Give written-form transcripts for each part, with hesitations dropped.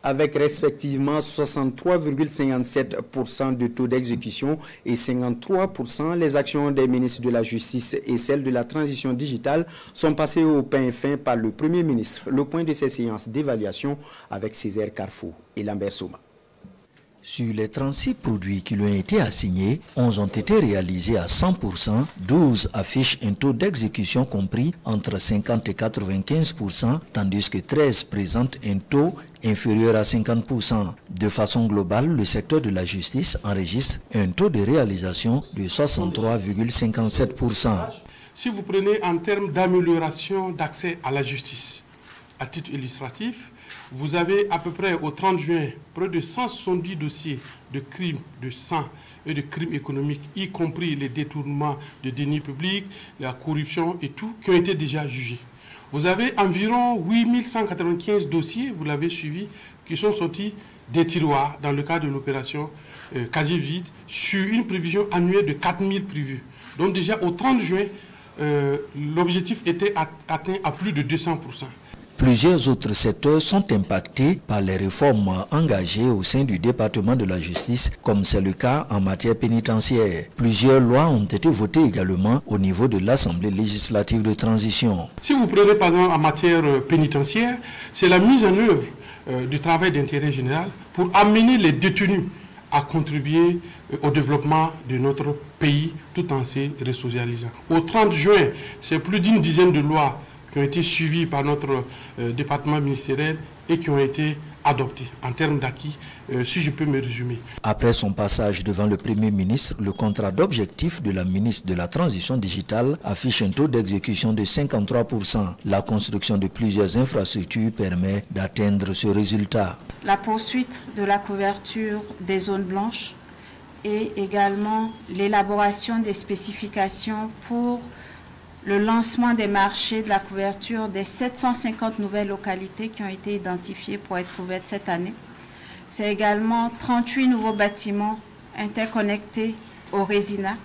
avec respectivement 63,57% de taux d'exécution et 53%. Les actions des ministres de la Justice et celles de la transition digitale sont passées au pain fin par le Premier ministre. Le point de ces séances d'évaluation avec Césaire Carrefour et Lambert Soma. Sur les 36 produits qui lui ont été assignés, 11 ont été réalisés à 100%, 12 affichent un taux d'exécution compris entre 50 et 95%, tandis que 13 présentent un taux inférieur à 50%. De façon globale, le secteur de la justice enregistre un taux de réalisation de 63,57%. Si vous prenez en termes d'amélioration d'accès à la justice, à titre illustratif, vous avez à peu près au 30 juin près de 170 dossiers de crimes de sang et de crimes économiques, y compris les détournements de deniers publics, la corruption et tout, qui ont été déjà jugés. Vous avez environ 8195 dossiers, vous l'avez suivi, qui sont sortis des tiroirs dans le cadre de l'opération casier vide sur une prévision annuelle de 4000 prévus. Donc déjà au 30 juin, l'objectif était atteint à plus de 200%. Plusieurs autres secteurs sont impactés par les réformes engagées au sein du département de la justice, comme c'est le cas en matière pénitentiaire. Plusieurs lois ont été votées également au niveau de l'Assemblée législative de transition. Si vous prenez par exemple en matière pénitentiaire, c'est la mise en œuvre du travail d'intérêt général pour amener les détenus à contribuer au développement de notre pays tout en se resocialisant. Au 30 juin, c'est plus d'une dizaine de lois qui ont été suivis par notre département ministériel et qui ont été adoptés en termes d'acquis, si je peux me résumer. Après son passage devant le Premier ministre, le contrat d'objectif de la ministre de la Transition digitale affiche un taux d'exécution de 53%. La construction de plusieurs infrastructures permet d'atteindre ce résultat. La poursuite de la couverture des zones blanches et également l'élaboration des spécifications pour le lancement des marchés de la couverture des 750 nouvelles localités qui ont été identifiées pour être couvertes cette année. C'est également 38 nouveaux bâtiments interconnectés au Résina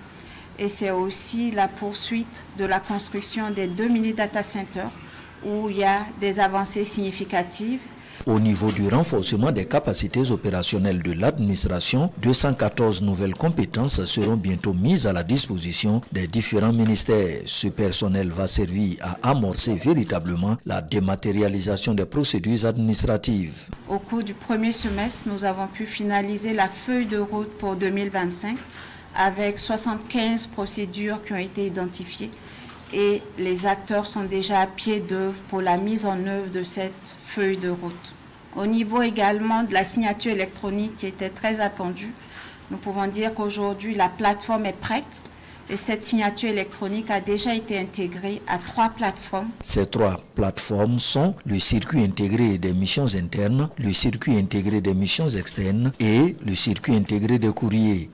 et c'est aussi la poursuite de la construction des 2 mini-data centers où il y a des avancées significatives. Au niveau du renforcement des capacités opérationnelles de l'administration, 214 nouvelles compétences seront bientôt mises à la disposition des différents ministères. Ce personnel va servir à amorcer véritablement la dématérialisation des procédures administratives. Au cours du premier semestre, nous avons pu finaliser la feuille de route pour 2025 avec 75 procédures qui ont été identifiées. Et les acteurs sont déjà à pied d'œuvre pour la mise en œuvre de cette feuille de route. Au niveau également de la signature électronique qui était très attendue, nous pouvons dire qu'aujourd'hui la plateforme est prête et cette signature électronique a déjà été intégrée à 3 plateformes. Ces 3 plateformes sont le circuit intégré des missions internes, le circuit intégré des missions externes et le circuit intégré des courriers.